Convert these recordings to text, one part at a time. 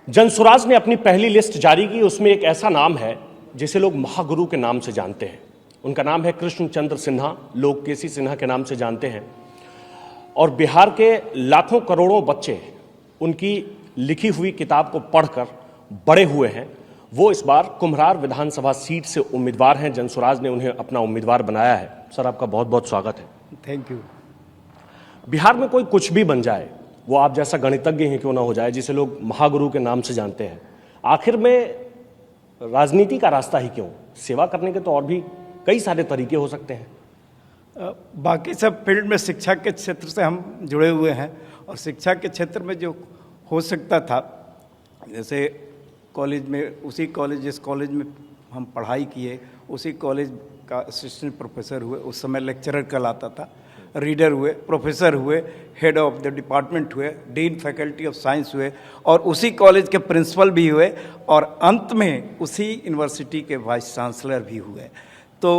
जनसुराज ने अपनी पहली लिस्ट जारी की। उसमें एक ऐसा नाम है जिसे लोग महागुरु के नाम से जानते हैं। उनका नाम है कृष्णचंद्र सिन्हा, लोग केसी सिन्हा के नाम से जानते हैं। और बिहार के लाखों करोड़ों बच्चे उनकी लिखी हुई किताब को पढ़कर बड़े हुए हैं। वो इस बार कुम्हरार विधानसभा सीट से उम्मीदवार हैं। जनसुराज ने उन्हें अपना उम्मीदवार बनाया है। सर, आपका बहुत बहुत स्वागत है। Thank you. बिहार में कोई कुछ भी बन जाए, वो आप जैसा गणितज्ञ ही क्यों ना हो जाए, जिसे लोग महागुरु के नाम से जानते हैं, आखिर में राजनीति का रास्ता ही क्यों? सेवा करने के तो और भी कई सारे तरीके हो सकते हैं। बाकी सब फील्ड में शिक्षा के क्षेत्र से हम जुड़े हुए हैं और शिक्षा के क्षेत्र में जो हो सकता था, जैसे कॉलेज में, उसी कॉलेज जिस कॉलेज में हम पढ़ाई किए उसी कॉलेज का असिस्टेंट प्रोफेसर हुए, उस समय लेक्चरर कहलाता था, रीडर हुए, प्रोफेसर हुए, हेड ऑफ द डिपार्टमेंट हुए, डीन फैकल्टी ऑफ साइंस हुए और उसी कॉलेज के प्रिंसिपल भी हुए और अंत में उसी यूनिवर्सिटी के वाइस चांसलर भी हुए। तो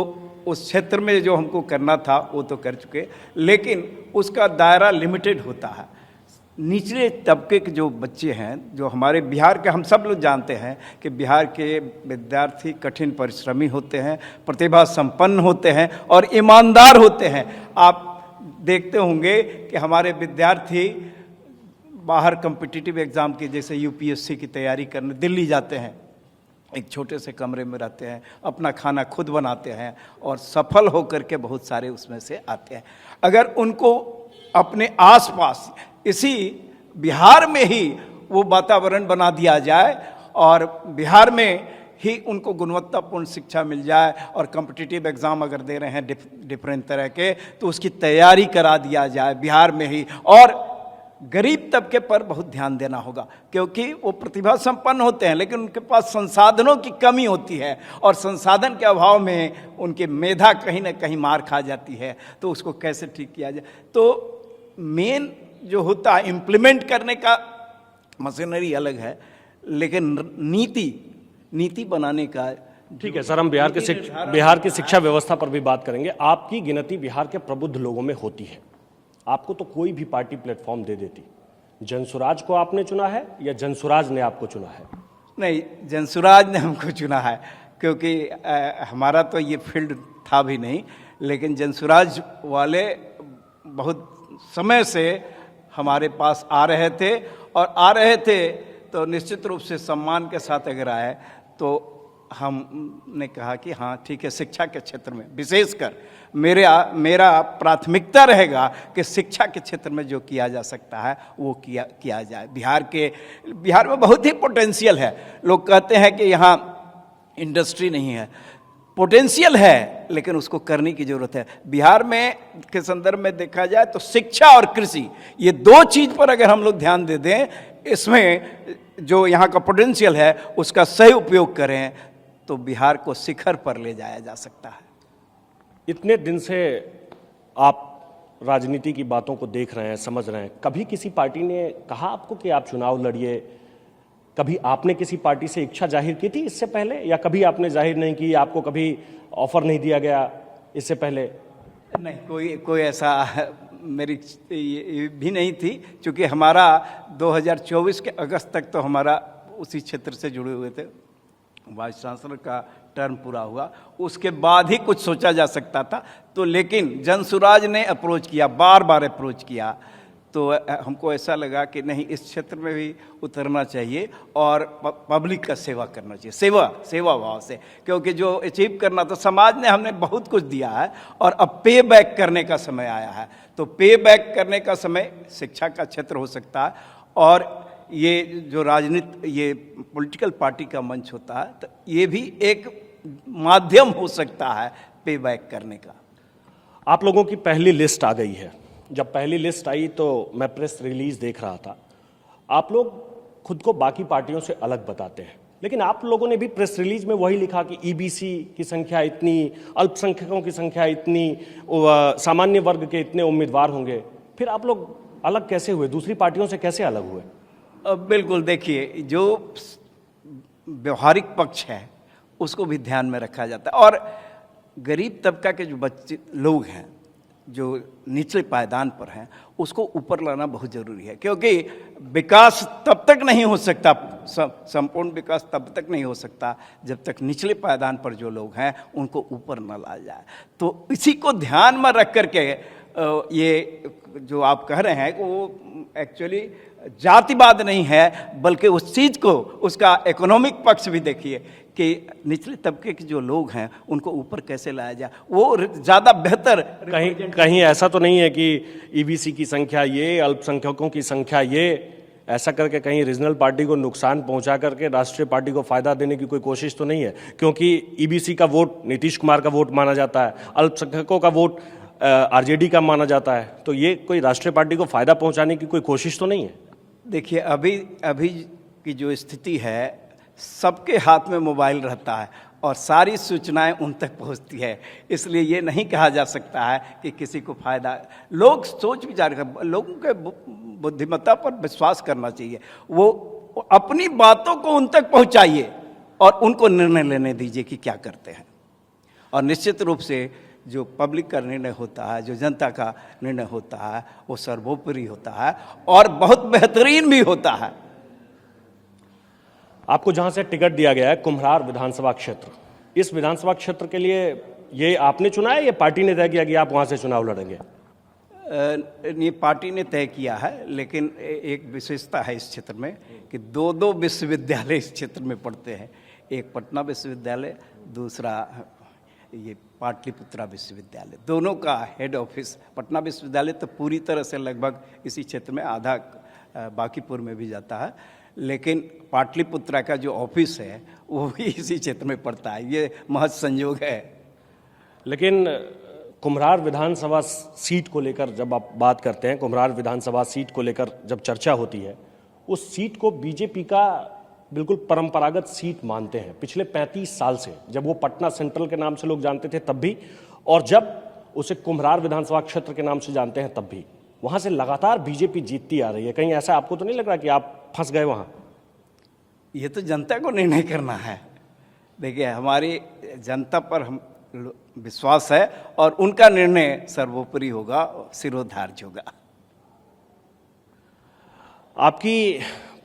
उस क्षेत्र में जो हमको करना था वो तो कर चुके, लेकिन उसका दायरा लिमिटेड होता है। निचले तबके के जो बच्चे हैं, जो हमारे बिहार के, हम सब लोग जानते हैं कि बिहार के विद्यार्थी कठिन परिश्रमी होते हैं, प्रतिभा संपन्न होते हैं और ईमानदार होते हैं। आप देखते होंगे कि हमारे विद्यार्थी बाहर कॉम्पिटिटिव एग्ज़ाम की, जैसे यूपीएससी की तैयारी करने दिल्ली जाते हैं, एक छोटे से कमरे में रहते हैं, अपना खाना खुद बनाते हैं और सफल होकर के बहुत सारे उसमें से आते हैं। अगर उनको अपने आसपास इसी बिहार में ही वो वातावरण बना दिया जाए और बिहार में ही उनको गुणवत्तापूर्ण शिक्षा मिल जाए और कॉम्पिटिटिव एग्ज़ाम अगर दे रहे हैं डिफरेंट तरह के, तो उसकी तैयारी करा दिया जाए बिहार में ही। और गरीब तबके पर बहुत ध्यान देना होगा, क्योंकि वो प्रतिभा संपन्न होते हैं लेकिन उनके पास संसाधनों की कमी होती है और संसाधन के अभाव में उनकी मेधा कहीं ना कहीं मार खा जाती है। तो उसको कैसे ठीक किया जाए? तो मेन जो होता है इम्प्लीमेंट करने का मशीनरी अलग है, लेकिन नीति बनाने का। ठीक है सर, हम बिहार की शिक्षा व्यवस्था पर भी बात करेंगे। आपकी गिनती बिहार के प्रबुद्ध लोगों में होती है। आपको तो कोई भी पार्टी प्लेटफॉर्म दे देती। जनसुराज को आपने चुना है या जनसुराज ने आपको चुना है? नहीं, जनसुराज ने हमको चुना है, क्योंकि हमारा तो ये फील्ड था भी नहीं, लेकिन जनसुराज वाले बहुत समय से हमारे पास आ रहे थे तो निश्चित रूप से सम्मान के साथ अगर आए तो हमने कहा कि हाँ ठीक है, शिक्षा के क्षेत्र में विशेषकर मेरा प्राथमिकता रहेगा कि शिक्षा के क्षेत्र में जो किया जा सकता है वो किया जाए। बिहार में बहुत ही पोटेंशियल है। लोग कहते हैं कि यहाँ इंडस्ट्री नहीं है, पोटेंशियल है, लेकिन उसको करने की जरूरत है। बिहार में के संदर्भ में देखा जाए तो शिक्षा और कृषि, ये दो चीज़ पर अगर हम लोग ध्यान दे दें, इसमें जो यहाँ का पोटेंशियल है उसका सही उपयोग करें, तो बिहार को शिखर पर ले जाया जा सकता है। इतने दिन से आप राजनीति की बातों को देख रहे हैं, समझ रहे हैं। कभी किसी पार्टी ने कहा आपको कि आप चुनाव लड़िए? कभी आपने किसी पार्टी से इच्छा जाहिर की थी इससे पहले, या कभी आपने जाहिर नहीं की? आपको कभी ऑफर नहीं दिया गया इससे पहले? नहीं, कोई ऐसा मेरी भी नहीं थी, क्योंकि हमारा 2024 के अगस्त तक तो हमारा उसी क्षेत्र से जुड़े हुए थे। वाइस चांसलर का टर्म पूरा हुआ, उसके बाद ही कुछ सोचा जा सकता था। तो लेकिन जनसुराज ने अप्रोच किया, बार बार अप्रोच किया, तो हमको ऐसा लगा कि नहीं, इस क्षेत्र में भी उतरना चाहिए और पब्लिक का सेवा करना चाहिए, सेवा भाव से, क्योंकि जो अचीव करना तो समाज ने हमने बहुत कुछ दिया है और अब पे बैक करने का समय आया है। तो पे बैक करने का समय शिक्षा का क्षेत्र हो सकता है और ये जो राजनीति, ये पॉलिटिकल पार्टी का मंच होता है, तो ये भी एक माध्यम हो सकता है पे बैक करने का। आप लोगों की पहली लिस्ट आ गई है। जब पहली लिस्ट आई तो मैं प्रेस रिलीज देख रहा था। आप लोग खुद को बाकी पार्टियों से अलग बताते हैं, लेकिन आप लोगों ने भी प्रेस रिलीज में वही लिखा कि ईबीसी की संख्या इतनी, अल्पसंख्यकों की संख्या इतनी, सामान्य वर्ग के इतने उम्मीदवार होंगे। फिर आप लोग अलग कैसे हुए? दूसरी पार्टियों से कैसे अलग हुए? बिल्कुल, देखिए, जो व्यवहारिक पक्ष है उसको भी ध्यान में रखा जाता है और गरीब तबका के जो बच्चे लोग हैं जो निचले पायदान पर हैं उसको ऊपर लाना बहुत ज़रूरी है, क्योंकि विकास तब तक नहीं हो सकता, संपूर्ण विकास तब तक नहीं हो सकता जब तक निचले पायदान पर जो लोग हैं उनको ऊपर न लाया जाए। तो इसी को ध्यान में रख करके ये जो आप कह रहे हैं कि वो एक्चुअली जातिवाद नहीं है, बल्कि उस चीज़ को, उसका इकोनॉमिक पक्ष भी देखिए कि निचले तबके के जो लोग हैं उनको ऊपर कैसे लाया जाए, वो ज़्यादा बेहतर। कहीं ऐसा तो नहीं है कि ईबीसी की संख्या ये, अल्पसंख्यकों की संख्या ये, ऐसा करके कहीं रीजनल पार्टी को नुकसान पहुंचा करके राष्ट्रीय पार्टी को फायदा देने की कोई कोशिश तो नहीं है? क्योंकि ईबीसी का वोट नीतीश कुमार का वोट माना जाता है, अल्पसंख्यकों का वोट आरजेडी का माना जाता है, तो ये कोई राष्ट्रीय पार्टी को फायदा पहुंचाने की कोई कोशिश तो नहीं है? देखिए, अभी की जो स्थिति है, सबके हाथ में मोबाइल रहता है और सारी सूचनाएं उन तक पहुंचती है, इसलिए ये नहीं कहा जा सकता है कि किसी को फायदा। लोग सोच विचार कर, लोगों के बुद्धिमत्ता पर विश्वास करना चाहिए, वो अपनी बातों को उन तक पहुंचाइए और उनको निर्णय लेने दीजिए कि क्या करते हैं। और निश्चित रूप से जो पब्लिक का निर्णय होता है, जो जनता का निर्णय होता है, वो सर्वोपरि होता है और बहुत बेहतरीन भी होता है। आपको जहां से टिकट दिया गया है कुम्हरार विधानसभा क्षेत्र, इस विधानसभा क्षेत्र के लिए ये आपने चुना है या पार्टी ने तय किया कि आप वहां से चुनाव लड़ेंगे? ये पार्टी ने तय किया है, लेकिन एक विशेषता है इस क्षेत्र में कि दो विश्वविद्यालय इस क्षेत्र में पढ़ते हैं, एक पटना विश्वविद्यालय, दूसरा ये पाटलिपुत्रा विश्वविद्यालय। दोनों का हेड ऑफिस पटना विश्वविद्यालय तो पूरी तरह से लगभग इसी क्षेत्र में, आधा बांकीपुर में भी जाता है, लेकिन पाटलिपुत्रा का जो ऑफिस है वो भी इसी क्षेत्र में पड़ता है। ये महज संयोग है। लेकिन कुम्हरार विधानसभा सीट को लेकर जब आप बात करते हैं, कुम्हरार विधानसभा सीट को लेकर जब चर्चा होती है, उस सीट को बीजेपी का बिल्कुल परंपरागत सीट मानते हैं पिछले 35 साल से, जब वो पटना सेंट्रल के नाम से लोग जानते थे तब भी, और जब उसे कुम्हरार विधानसभा क्षेत्र के नाम से जानते हैं तब भी। वहां से लगातार बीजेपी जीतती आ रही है। कहीं ऐसा आपको तो नहीं लग रहा कि आप फंस गए वहां? ये तो जनता को निर्णय करना है। देखिए, हमारी जनता पर हम विश्वास है और उनका निर्णय सर्वोपरि होगा, सिरोधार्य होगा। आपकी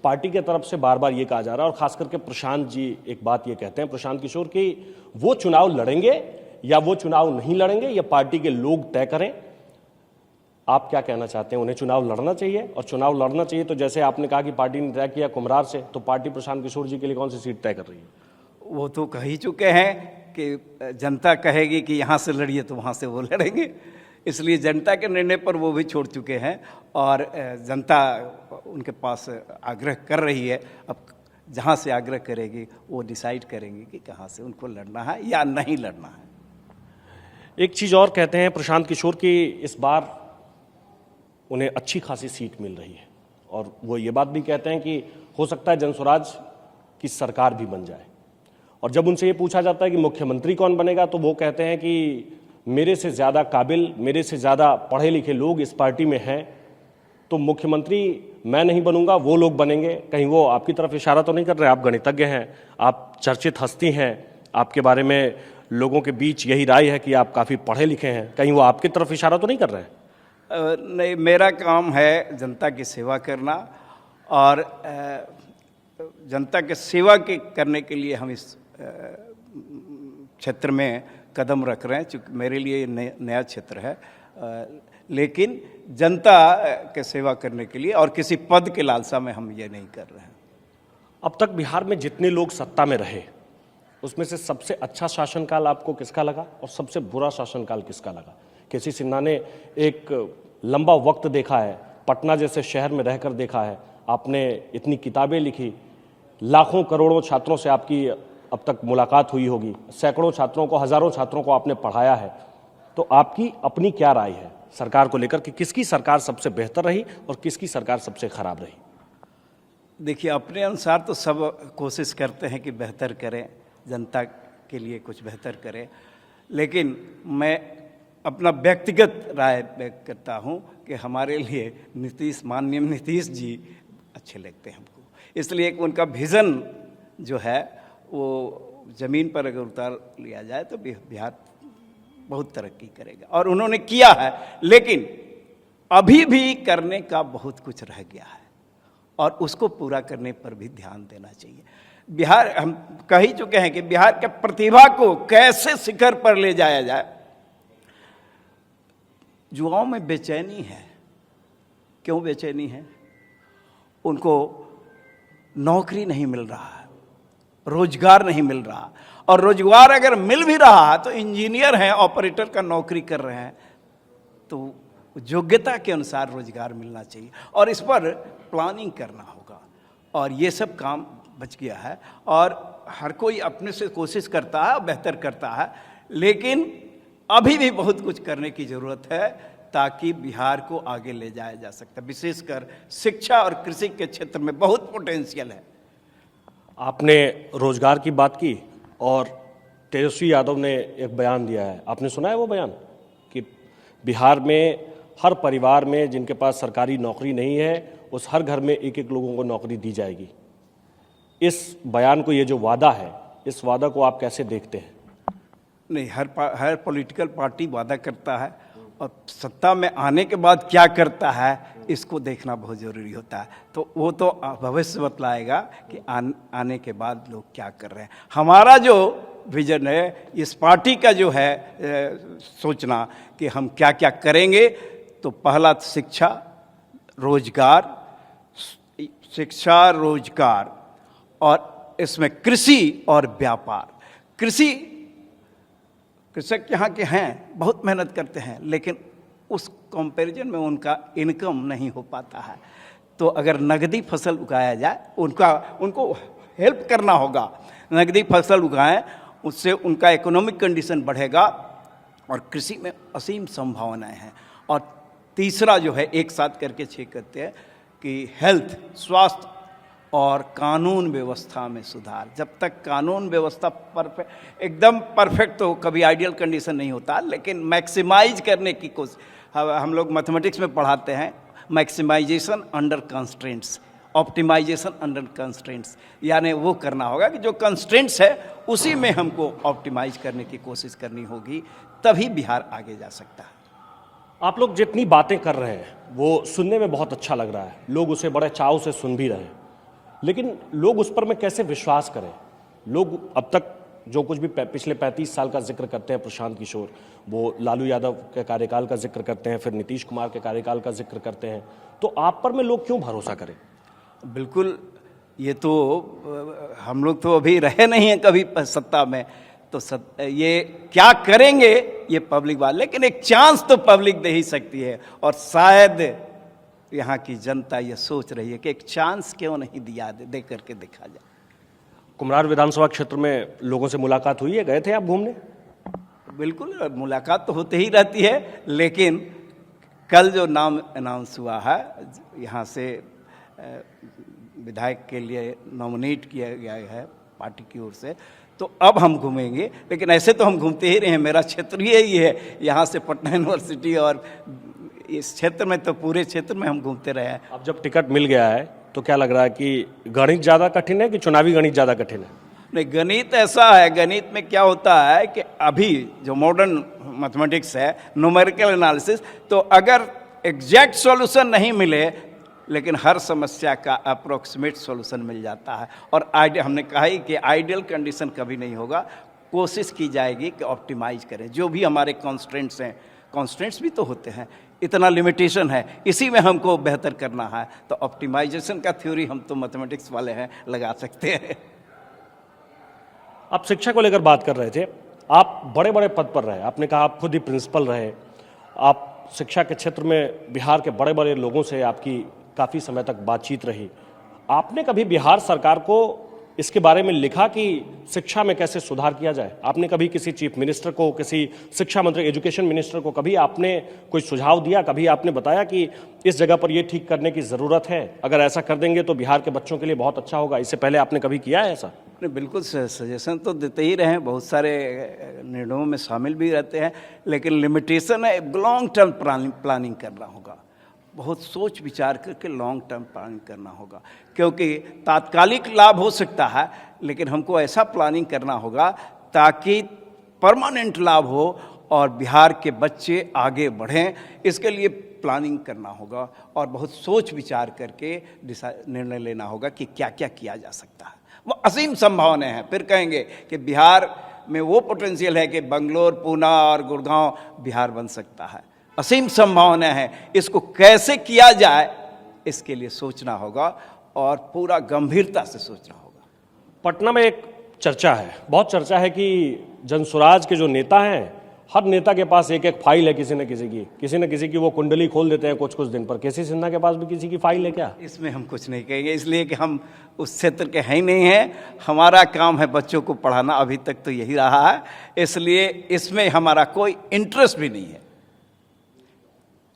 पार्टी के तरफ से बार बार ये कहा जा रहा है, और खास करके प्रशांत जी एक बात ये कहते हैं, प्रशांत किशोर, कि वो चुनाव लड़ेंगे या वो चुनाव नहीं लड़ेंगे, ये पार्टी के लोग तय करें। आप क्या कहना चाहते हैं? उन्हें चुनाव लड़ना चाहिए? और चुनाव लड़ना चाहिए तो जैसे आपने कहा कि पार्टी ने तय किया कुम्हरार से, तो पार्टी प्रशांत किशोर जी के लिए कौन सी सीट तय कर रही है? वो तो कह ही चुके हैं कि जनता कहेगी कि यहाँ से लड़िए तो वहाँ से वो लड़ेंगे, इसलिए जनता के निर्णय पर वो भी छोड़ चुके हैं और जनता उनके पास आग्रह कर रही है। अब जहाँ से आग्रह करेगी वो डिसाइड करेंगे कि कहाँ से उनको लड़ना है या नहीं लड़ना है। एक चीज़ और कहते हैं प्रशांत किशोर की इस बार उन्हें अच्छी खासी सीट मिल रही है, और वो ये बात भी कहते हैं कि हो सकता है जनस्वराज की सरकार भी बन जाए। और जब उनसे ये पूछा जाता है कि मुख्यमंत्री कौन बनेगा, तो वो कहते हैं कि मेरे से ज़्यादा काबिल, मेरे से ज़्यादा पढ़े लिखे लोग इस पार्टी में हैं, तो मुख्यमंत्री मैं नहीं बनूंगा, वो लोग बनेंगे। कहीं वो आपकी तरफ इशारा तो नहीं कर रहे? आप गणितज्ञ हैं, आप चर्चित हस्ती हैं, आपके बारे में लोगों के बीच यही राय है कि आप काफ़ी पढ़े लिखे हैं, कहीं वो आपकी तरफ इशारा तो नहीं कर रहे हैं? नहीं, मेरा काम है जनता की सेवा करना, और जनता के सेवा के करने के लिए हम इस क्षेत्र में कदम रख रहे हैं, चूँकि मेरे लिए नया क्षेत्र है, लेकिन जनता के सेवा करने के लिए और किसी पद के लालसा में हम ये नहीं कर रहे हैं। अब तक बिहार में जितने लोग सत्ता में रहे, उसमें से सबसे अच्छा शासनकाल आपको किसका लगा और सबसे बुरा शासनकाल किसका लगा? केसी सिन्हा ने एक लंबा वक्त देखा है, पटना जैसे शहर में रहकर देखा है, आपने इतनी किताबें लिखी, लाखों करोड़ों छात्रों से आपकी अब तक मुलाकात हुई होगी, सैकड़ों छात्रों को, हजारों छात्रों को आपने पढ़ाया है, तो आपकी अपनी क्या राय है सरकार को लेकर कि किसकी सरकार सबसे बेहतर रही और किसकी सरकार सबसे खराब रही? देखिए, अपने अनुसार तो सब कोशिश करते हैं कि बेहतर करें, जनता के लिए कुछ बेहतर करें, लेकिन मैं अपना व्यक्तिगत राय व्यक्त करता हूं कि हमारे लिए माननीय नीतीश जी अच्छे लगते हैं हमको, इसलिए कि उनका विज़न जो है वो ज़मीन पर अगर उतार लिया जाए तो बिहार बहुत तरक्की करेगा, और उन्होंने किया है। लेकिन अभी भी करने का बहुत कुछ रह गया है और उसको पूरा करने पर भी ध्यान देना चाहिए। बिहार, हम कह ही चुके हैं कि बिहार के प्रतिभा को कैसे शिखर पर ले जाया जाए। युवाओं में बेचैनी है। क्यों बेचैनी है? उनको नौकरी नहीं मिल रहा है, रोजगार नहीं मिल रहा, और रोजगार अगर मिल भी रहा है तो इंजीनियर हैं, ऑपरेटर का नौकरी कर रहे हैं, तो योग्यता के अनुसार रोजगार मिलना चाहिए और इस पर प्लानिंग करना होगा। और ये सब काम बच गया है और हर कोई अपने से कोशिश करता है, बेहतर करता है, लेकिन अभी भी बहुत कुछ करने की ज़रूरत है ताकि बिहार को आगे ले जाया जा सकता है। विशेषकर शिक्षा और कृषि के क्षेत्र में बहुत पोटेंशियल है। आपने रोजगार की बात की और तेजस्वी यादव ने एक बयान दिया है, आपने सुना है वो बयान कि बिहार में हर परिवार में जिनके पास सरकारी नौकरी नहीं है उस हर घर में एक एक लोगों को नौकरी दी जाएगी। इस बयान को, ये जो वादा है, इस वादा को आप कैसे देखते हैं? नहीं, हर पॉलिटिकल पार्टी वादा करता है और सत्ता में आने के बाद क्या करता है इसको देखना बहुत ज़रूरी होता है। तो वो तो भविष्य बतलाएगा कि आने के बाद लोग क्या कर रहे हैं। हमारा जो विजन है, इस पार्टी का जो है सोचना कि हम क्या क्या करेंगे, तो पहला शिक्षा रोजगार और इसमें कृषि और व्यापार। कृषक यहाँ के हैं, बहुत मेहनत करते हैं, लेकिन उस कंपैरिजन में उनका इनकम नहीं हो पाता है। तो अगर नगदी फसल उगाया जाए, उनको हेल्प करना होगा, नगदी फसल उगाएं, उससे उनका इकोनॉमिक कंडीशन बढ़ेगा और कृषि में असीम संभावनाएं हैं। और तीसरा जो है, एक साथ करके 6 करते हैं कि हेल्थ, स्वास्थ्य और कानून व्यवस्था में सुधार। जब तक कानून व्यवस्था एकदम परफेक्ट, तो कभी आइडियल कंडीशन नहीं होता, लेकिन मैक्सिमाइज करने की कोशिश, हम लोग मैथमेटिक्स में पढ़ाते हैं, maximization under constraints, optimization under constraints, यानी वो करना होगा कि जो कंस्ट्रेंट्स है उसी में हमको ऑप्टिमाइज करने की कोशिश करनी होगी, तभी बिहार आगे जा सकता है। आप लोग जितनी बातें कर रहे हैं वो सुनने में बहुत अच्छा लग रहा है, लोग उसे बड़े चाव से सुन भी रहे हैं, लेकिन लोग उस पर में कैसे विश्वास करें? लोग अब तक जो कुछ भी पिछले 35 साल का जिक्र करते हैं, प्रशांत किशोर, वो लालू यादव के कार्यकाल का जिक्र करते हैं, फिर नीतीश कुमार के कार्यकाल का जिक्र करते हैं, तो आप पर में लोग क्यों भरोसा करें? बिल्कुल, ये तो हम लोग तो अभी रहे नहीं हैं कभी सत्ता में, तो ये क्या करेंगे ये पब्लिक बात, लेकिन एक चांस तो पब्लिक दे ही सकती है। और शायद यहाँ की जनता ये सोच रही है कि एक चांस क्यों नहीं दे करके देखा जाए। कुम्हरार विधानसभा क्षेत्र में लोगों से मुलाकात हुई है, गए थे आप घूमने? बिल्कुल, मुलाकात तो होती ही रहती है, लेकिन कल जो नाम अनाउंस हुआ है, यहाँ से विधायक के लिए नॉमिनेट किया गया है पार्टी की ओर से, तो अब हम घूमेंगे। लेकिन ऐसे तो हम घूमते ही रहे हैं, मेरा क्षेत्र ही है, यहाँ से पटना यूनिवर्सिटी और इस क्षेत्र में तो पूरे क्षेत्र में हम घूमते रहे हैं। अब जब टिकट मिल गया है तो क्या लग रहा है कि गणित ज़्यादा कठिन है कि चुनावी गणित ज़्यादा कठिन है? नहीं, गणित ऐसा है, गणित में क्या होता है कि अभी जो मॉडर्न मैथमेटिक्स है, न्यूमेरिकल एनालिसिस, तो अगर एग्जैक्ट सॉल्यूशन नहीं मिले, लेकिन हर समस्या का अप्रोक्सीमेट सॉल्यूशन मिल जाता है। और हमने कहा ही कि आइडियल कंडीशन कभी नहीं होगा, कोशिश की जाएगी कि ऑप्टिमाइज करें जो भी हमारे कॉन्स्ट्रेंट्स हैं। कॉन्स्ट्रेंट्स भी तो होते हैं, इतना लिमिटेशन है, इसी में हमको बेहतर करना है, तो ऑप्टिमाइजेशन का थ्योरी हम तो मैथमेटिक्स वाले हैं, लगा सकते हैं। आप शिक्षा को लेकर बात कर रहे थे, आप बड़े बड़े पद पर रहे, आपने कहा आप खुद ही प्रिंसिपल रहे, आप शिक्षा के क्षेत्र में बिहार के बड़े बड़े लोगों से आपकी काफ़ी समय तक बातचीत रही। आपने कभी बिहार सरकार को इसके बारे में लिखा कि शिक्षा में कैसे सुधार किया जाए? आपने कभी किसी चीफ मिनिस्टर को, किसी शिक्षा मंत्री, एजुकेशन मिनिस्टर को कभी आपने कोई सुझाव दिया? कभी आपने बताया कि इस जगह पर ये ठीक करने की ज़रूरत है, अगर ऐसा कर देंगे तो बिहार के बच्चों के लिए बहुत अच्छा होगा? इससे पहले आपने कभी किया है ऐसा? नहीं, बिल्कुल सजेशन तो देते ही रहे हैं, बहुत सारे निर्णयों में शामिल भी रहते हैं, लेकिन लिमिटेशन है, लॉन्ग टर्म प्लानिंग करना होगा, बहुत सोच विचार करके लॉन्ग टर्म प्लानिंग करना होगा, क्योंकि तात्कालिक लाभ हो सकता है, लेकिन हमको ऐसा प्लानिंग करना होगा ताकि परमानेंट लाभ हो और बिहार के बच्चे आगे बढ़ें, इसके लिए प्लानिंग करना होगा और बहुत सोच विचार करके निर्णय लेना होगा कि क्या क्या किया जा सकता है। वो असीम संभावनाएं हैं। फिर कहेंगे कि बिहार में वो पोटेंशियल है कि बंगलोर, पूना और गुड़गांव बिहार बन सकता है। असीम संभावनाएं हैं। इसको कैसे किया जाए, इसके लिए सोचना होगा और पूरा गंभीरता से सोचना होगा। पटना में एक चर्चा है, बहुत चर्चा है कि जनसुराज के जो नेता हैं, हर नेता के पास एक एक फाइल है किसी न किसी की वो कुंडली खोल देते हैं कुछ दिन पर। केसी सिन्हा के पास भी किसी की फाइल है क्या? इसमें हम कुछ नहीं कहेंगे, इसलिए कि हम उस क्षेत्र के हैं ही नहीं हैं। हमारा काम है बच्चों को पढ़ाना, अभी तक तो यही रहा है, इसलिए इसमें हमारा कोई इंटरेस्ट भी नहीं है।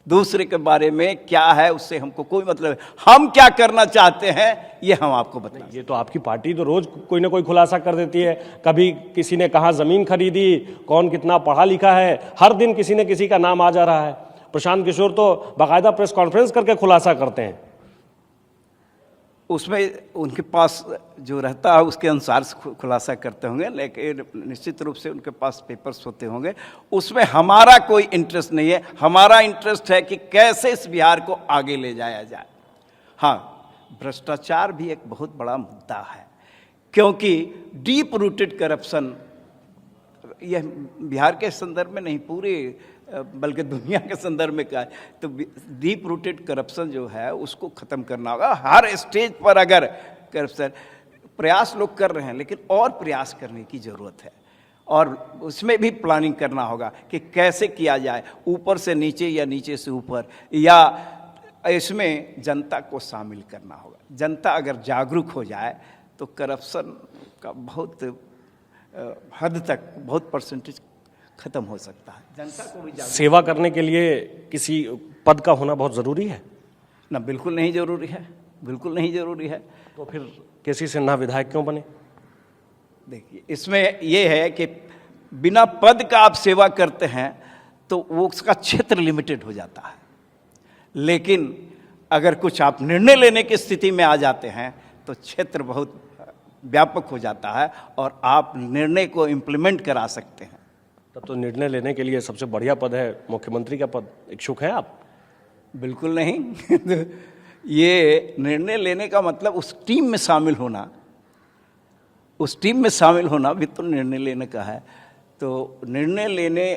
दूसरे के बारे में क्या है उससे हमको कोई मतलब है। हम क्या करना चाहते हैं ये हम आपको बताएं। ये तो आपकी पार्टी तो रोज कोई ना कोई खुलासा कर देती है। कभी किसी ने कहाँ जमीन खरीदी, कौन कितना पढ़ा लिखा है, हर दिन किसी न किसी का नाम आ जा रहा है। प्रशांत किशोर तो बाकायदा प्रेस कॉन्फ्रेंस करके खुलासा करते हैं। उसमें उनके पास जो रहता है उसके अनुसार खुलासा करते होंगे, लेकिन निश्चित रूप से उनके पास पेपर्स होते होंगे। उसमें हमारा कोई इंटरेस्ट नहीं है। हमारा इंटरेस्ट है कि कैसे इस बिहार को आगे ले जाया जाए। हाँ, भ्रष्टाचार भी एक बहुत बड़ा मुद्दा है, क्योंकि डीप रूटेड करप्शन, यह बिहार के संदर्भ में नहीं, पूरे बल्कि दुनिया के संदर्भ में क्या है, तो डीप रूटेड करप्शन जो है उसको ख़त्म करना होगा। हर स्टेज पर अगर करप्शन, प्रयास लोग कर रहे हैं, लेकिन और प्रयास करने की ज़रूरत है और उसमें भी प्लानिंग करना होगा कि कैसे किया जाए, ऊपर से नीचे या नीचे से ऊपर, या इसमें जनता को शामिल करना होगा। जनता अगर जागरूक हो जाए तो करप्शन का बहुत हद तक, बहुत परसेंटेज खत्म हो सकता है। जनता को भी सेवा करने के लिए किसी पद का होना बहुत ज़रूरी है ना? बिल्कुल नहीं ज़रूरी है, बिल्कुल नहीं ज़रूरी है। तो फिर केसी सिन्हा विधायक क्यों बने? देखिए, इसमें यह है कि बिना पद का आप सेवा करते हैं तो वो उसका क्षेत्र लिमिटेड हो जाता है, लेकिन अगर कुछ आप निर्णय लेने की स्थिति में आ जाते हैं तो क्षेत्र बहुत व्यापक हो जाता है और आप निर्णय को इम्प्लीमेंट करा सकते हैं। तब तो निर्णय लेने के लिए सबसे बढ़िया पद है मुख्यमंत्री का पद। इच्छुक हैं आप? बिल्कुल नहीं। ये निर्णय लेने का मतलब उस टीम में शामिल होना, उस टीम में शामिल होना भी तो निर्णय लेने का है। तो निर्णय लेने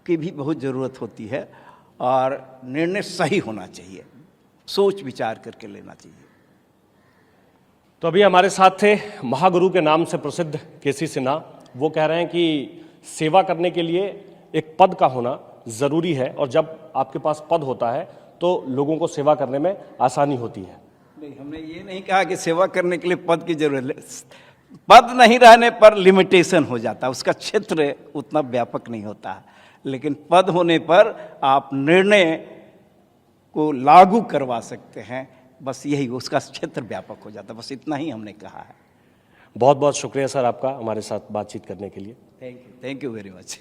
की भी बहुत ज़रूरत होती है और निर्णय सही होना चाहिए, सोच विचार करके लेना चाहिए। तो अभी हमारे साथ थे महागुरु के नाम से प्रसिद्ध केसी सिन्हा। वो कह रहे हैं कि सेवा करने के लिए एक पद का होना ज़रूरी है और जब आपके पास पद होता है तो लोगों को सेवा करने में आसानी होती है। नहीं, हमने ये नहीं कहा कि सेवा करने के लिए पद की जरूरत है। पद नहीं रहने पर लिमिटेशन हो जाता है, उसका क्षेत्र उतना व्यापक नहीं होता है, लेकिन पद होने पर आप निर्णय को लागू करवा सकते हैं। बस यही, उसका क्षेत्र व्यापक हो जाता है। बस इतना ही हमने कहा है। बहुत बहुत शुक्रिया सर आपका हमारे साथ बातचीत करने के लिए। Thank you very much.